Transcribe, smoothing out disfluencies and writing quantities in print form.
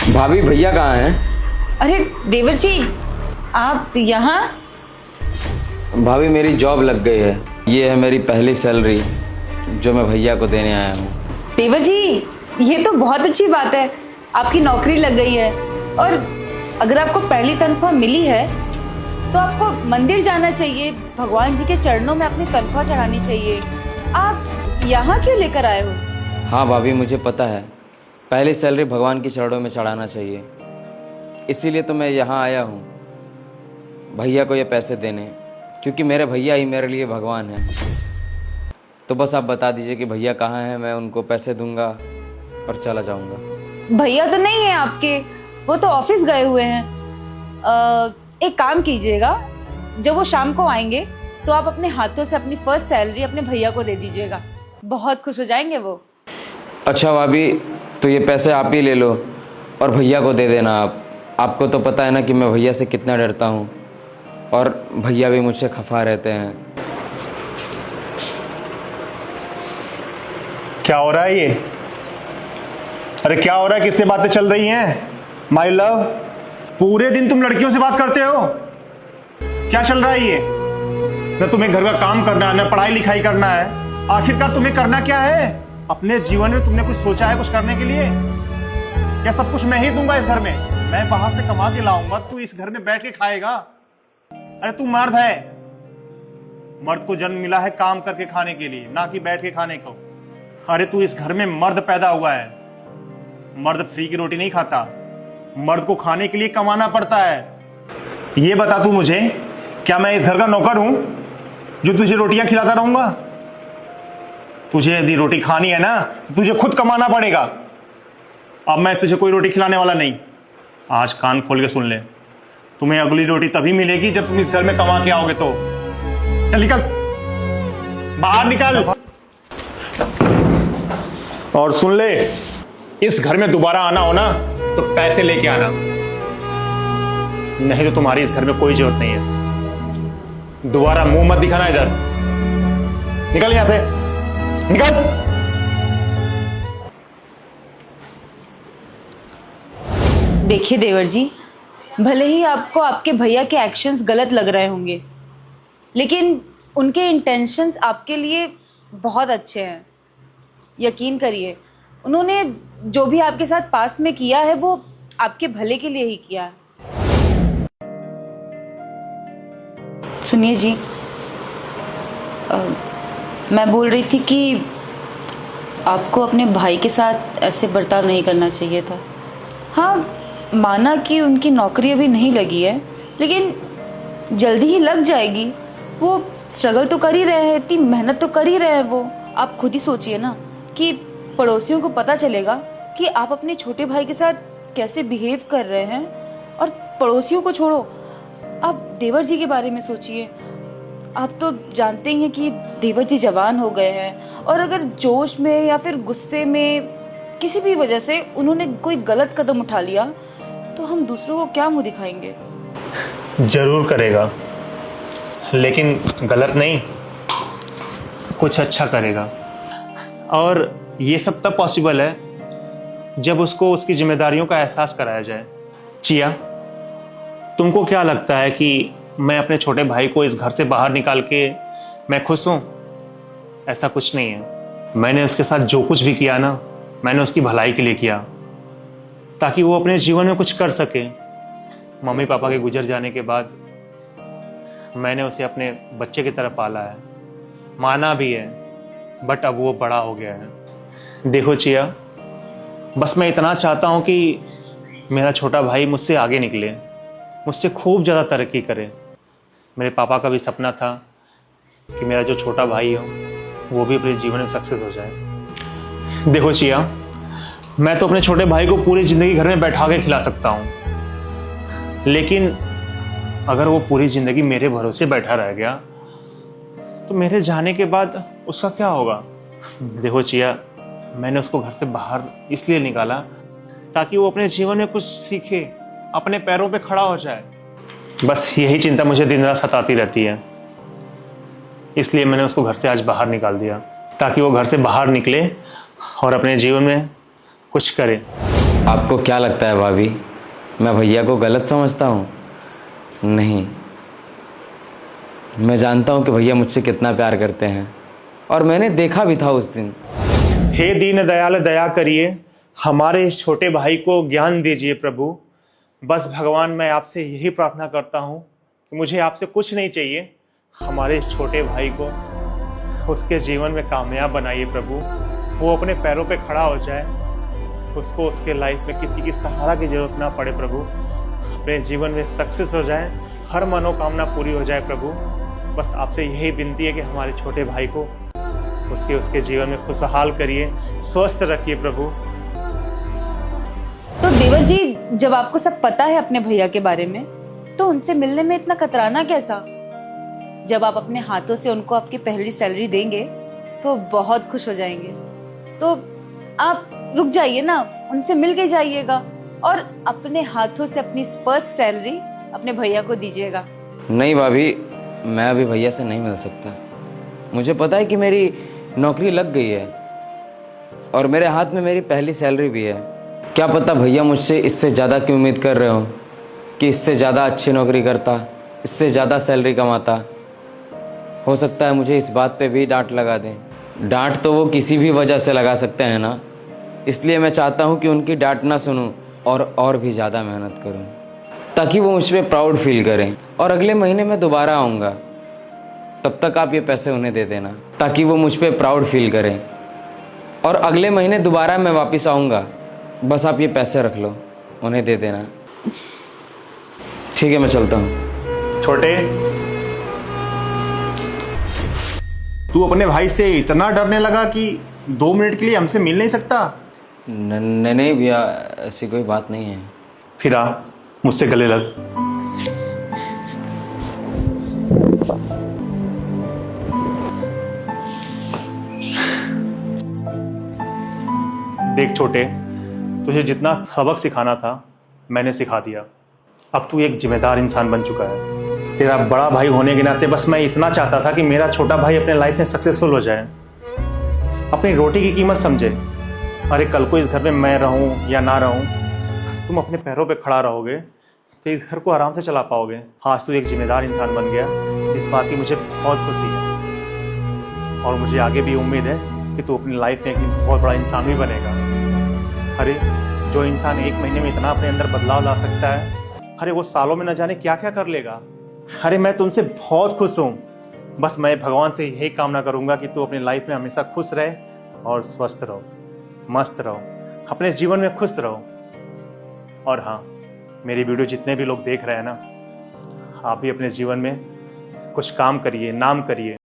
भाभी भैया कहाँ हैं? अरे देवर जी, आप यहाँ? भाभी मेरी जॉब लग गई है। ये है मेरी पहली सैलरी जो मैं भैया को देने आया हूँ। देवर जी, ये तो बहुत अच्छी बात है, आपकी नौकरी लग गई है। और अगर आपको पहली तनख्वाह मिली है तो आपको मंदिर जाना चाहिए, भगवान जी के चरणों में अपनी तनख्वाह चढ़ानी चाहिए। आप यहाँ क्यों लेकर आए हो? हाँ भाभी, मुझे पता है पहली सैलरी भगवान के चरणों में चढ़ाना चाहिए, इसीलिए तो मैं यहाँ आया हूँ भैया को ये पैसे देने, क्योंकि मेरे भैया ही मेरे लिए भगवान हैं। तो बस आप बता दीजिए कि भैया कहाँ हैं, मैं उनको पैसे दूंगा और चला जाऊंगा। भैया तो नहीं है आपके, वो तो ऑफिस गए हुए हैं। एक काम कीजिएगा, जब वो शाम को आएंगे तो आप अपने हाथों से अपनी फर्स्ट सैलरी अपने भैया को दे दीजिएगा, बहुत खुश हो जाएंगे वो। अच्छा भाभी, तो ये पैसे आप ही ले लो और भैया को दे देना। आपको तो पता है ना कि मैं भैया से कितना डरता हूँ, और भैया भी मुझसे खफा रहते हैं। क्या हो रहा है ये? अरे क्या हो रहा है? किससे बातें चल रही हैं? माय लव, पूरे दिन तुम लड़कियों से बात करते हो, क्या चल रहा है ये? न तुम्हें घर का काम करना है, न पढ़ाई लिखाई करना है। आखिरकार तुम्हें करना क्या है अपने जीवन में? तुमने कुछ सोचा है कुछ करने के लिए? क्या सब कुछ मैं ही दूंगा इस घर में? मैं बाहर से कमा के लाऊंगा, तू इस घर में बैठ के खाएगा? अरे तू मर्द है, मर्द को जन्म मिला है काम करके खाने के लिए, ना कि बैठ के खाने को। अरे तू इस घर में मर्द पैदा हुआ है, मर्द फ्री की रोटी नहीं खाता, मर्द को खाने के लिए कमाना पड़ता है। ये बता तू मुझे, क्या मैं इस घर का नौकर हूं जो तुझे रोटियां खिलाता रहूंगा? तुझे यदि रोटी खानी है ना तो तुझे खुद कमाना पड़ेगा। अब मैं तुझे कोई रोटी खिलाने वाला नहीं। आज कान खोल के सुन ले, तुम्हें अगली रोटी तभी मिलेगी जब तुम इस घर में कमा के आओगे। तो चल निकल, बाहर निकल। और सुन ले, इस घर में दोबारा आना हो ना तो पैसे लेके आना, नहीं तो तुम्हारी इस घर में कोई जरूरत नहीं है। दोबारा मुंह मत दिखाना इधर, निकल यहां से, निकल। देखिए देवर जी, भले ही आपको आपके भैया के एक्शंस गलत लग रहे होंगे, लेकिन उनके इंटेंशंस आपके लिए बहुत अच्छे हैं। यकीन करिए, उन्होंने जो भी आपके साथ पास्ट में किया है वो आपके भले के लिए ही किया है। सुनिए जी, मैं बोल रही थी कि आपको अपने भाई के साथ ऐसे बर्ताव नहीं करना चाहिए था। हाँ, माना कि उनकी नौकरी अभी नहीं लगी है, लेकिन जल्दी ही लग जाएगी। वो स्ट्रगल तो कर ही रहे हैं, इतनी मेहनत तो कर ही रहे हैं वो। आप खुद ही सोचिए ना कि पड़ोसियों को पता चलेगा कि आप अपने छोटे भाई के साथ कैसे बिहेव कर रहे हैं। और पड़ोसियों को छोड़ो, आप देवर जी के बारे में सोचिए। आप तो जानते ही हैं कि देवर जी जवान हो गए हैं, और अगर जोश में या फिर गुस्से में किसी भी वजह से उन्होंने कोई गलत कदम उठा लिया तो हम दूसरों को क्या मुंह दिखाएंगे? जरूर करेगा, लेकिन गलत नहीं, कुछ अच्छा करेगा। और ये सब तब पॉसिबल है जब उसको उसकी जिम्मेदारियों का एहसास कराया जाए। चिया, तुमको क्या लगता है कि मैं अपने छोटे भाई को इस घर से बाहर निकाल के मैं खुश हूं? ऐसा कुछ नहीं है। मैंने उसके साथ जो कुछ भी किया ना, मैंने उसकी भलाई के लिए किया, ताकि वो अपने जीवन में कुछ कर सके। मम्मी पापा के गुजर जाने के बाद मैंने उसे अपने बच्चे की तरह पाला है, माना भी है, बट अब वो बड़ा हो गया है। देखो चिया, बस मैं इतना चाहता हूं कि मेरा छोटा भाई मुझसे आगे निकले, मुझसे खूब ज़्यादा तरक्की करे। मेरे पापा का भी सपना था कि मेरा जो छोटा भाई हो वो भी अपने जीवन में सक्सेस हो जाए। देखो चिया, मैं तो अपने छोटे भाई को पूरी ज़िंदगी घर में बैठा के खिला सकता हूँ, लेकिन अगर वो पूरी ज़िंदगी मेरे भरोसे बैठा रह गया तो मेरे जाने के बाद उसका क्या होगा? देखो चिया, मैंने उसको घर से बाहर इसलिए निकाला ताकि वो अपने जीवन में कुछ सीखे, अपने पैरों पे खड़ा हो जाए। बस यही चिंता मुझे दिन रात सताती रहती है, इसलिए मैंने उसको घर से आज बाहर निकाल दिया, ताकि वो घर से बाहर निकले और अपने जीवन में कुछ करे। आपको क्या लगता है भाभी, मैं भैया को गलत समझता हूँ? नहीं, मैं जानता हूँ कि भैया मुझसे कितना प्यार करते हैं, और मैंने देखा भी था उस दिन। हे दीन दयाल दया करिए, हमारे इस छोटे भाई को ज्ञान दीजिए प्रभु। बस भगवान मैं आपसे यही प्रार्थना करता हूँ कि मुझे आपसे कुछ नहीं चाहिए, हमारे इस छोटे भाई को उसके जीवन में कामयाब बनाइए प्रभु। वो अपने पैरों पे खड़ा हो जाए, उसको उसके लाइफ में किसी की सहारा की जरूरत ना पड़े प्रभु। अपने जीवन में सक्सेस हो जाए, हर मनोकामना पूरी हो जाए प्रभु। बस आपसे यही विनती है कि हमारे छोटे भाई को उसके जीवन में खुशहाल करिए, स्वस्थ रखिए प्रभु। तो देवर जी, जब आपको सब पता है अपने भैया के बारे में, तो उनसे मिलने में इतना कतराना कैसा? जब आप अपने हाथों से उनको आपकी पहली सैलरी देंगे तो बहुत खुश हो जाएंगे। तो आप रुक जाइए ना, उनसे मिल के जाइएगा और अपने हाथों से अपनी फर्स्ट सैलरी अपने भैया को दीजिएगा। नहीं भाभी, मैं अभी भैया से नहीं मिल सकता। मुझे पता है कि मेरी नौकरी लग गई है और मेरे हाथ में मेरी पहली सैलरी भी है। क्या पता भैया मुझसे इससे ज़्यादा की उम्मीद कर रहे हो कि इससे ज़्यादा अच्छी नौकरी करता, इससे ज़्यादा सैलरी कमाता। हो सकता है मुझे इस बात पे भी डांट लगा दें। डांट तो वो किसी भी वजह से लगा सकते हैं ना, इसलिए मैं चाहता हूँ कि उनकी डांट ना सुनूं और भी ज़्यादा मेहनत करूँ, ताकि वो मुझ पर प्राउड फील करें। और अगले महीने मैं दोबारा आऊँगा, तब तक आप ये पैसे उन्हें दे देना, ताकि वो मुझ पर प्राउड फील करें। और अगले महीने दोबारा मैं वापस आऊँगा, बस आप ये पैसे रख लो, उन्हें दे देना। ठीक है, मैं चलता हूँ। छोटे, तू अपने भाई से इतना डरने लगा कि 2 मिनट के लिए हमसे मिल नहीं सकता? नहीं भैया, ऐसी कोई बात नहीं है। फिर आ, मुझसे गले लग। देख छोटे, तुझे जितना सबक सिखाना था मैंने सिखा दिया। अब तू एक जिम्मेदार इंसान बन चुका है। तेरा बड़ा भाई होने के नाते बस मैं इतना चाहता था कि मेरा छोटा भाई अपने लाइफ में सक्सेसफुल हो जाए, अपनी रोटी की कीमत समझे। अरे कल को इस घर में मैं रहूं या ना रहूं, तुम अपने पैरों पे खड़ा रहोगे तो इस घर को आराम से चला पाओगे। आज तू एक जिम्मेदार इंसान बन गया, इस बात की मुझे बहुत खुशी है। और मुझे आगे भी उम्मीद है कि तू अपनी लाइफ में एक दिन बहुत बड़ा इंसान भी बनेगा। अरे जो इंसान 1 महीने में इतना अपने अंदर बदलाव ला सकता है, अरे वो सालों में न जाने क्या क्या कर लेगा। अरे मैं तुमसे बहुत खुश हूँ। बस मैं भगवान से यही कामना करूँगा कि तू अपनी लाइफ में हमेशा खुश रहे और स्वस्थ रहो, मस्त रहो, अपने जीवन में खुश रहो। और हाँ, मेरी वीडियो जितने भी लोग देख रहे हैं ना, आप भी अपने जीवन में कुछ काम करिए, नाम करिए।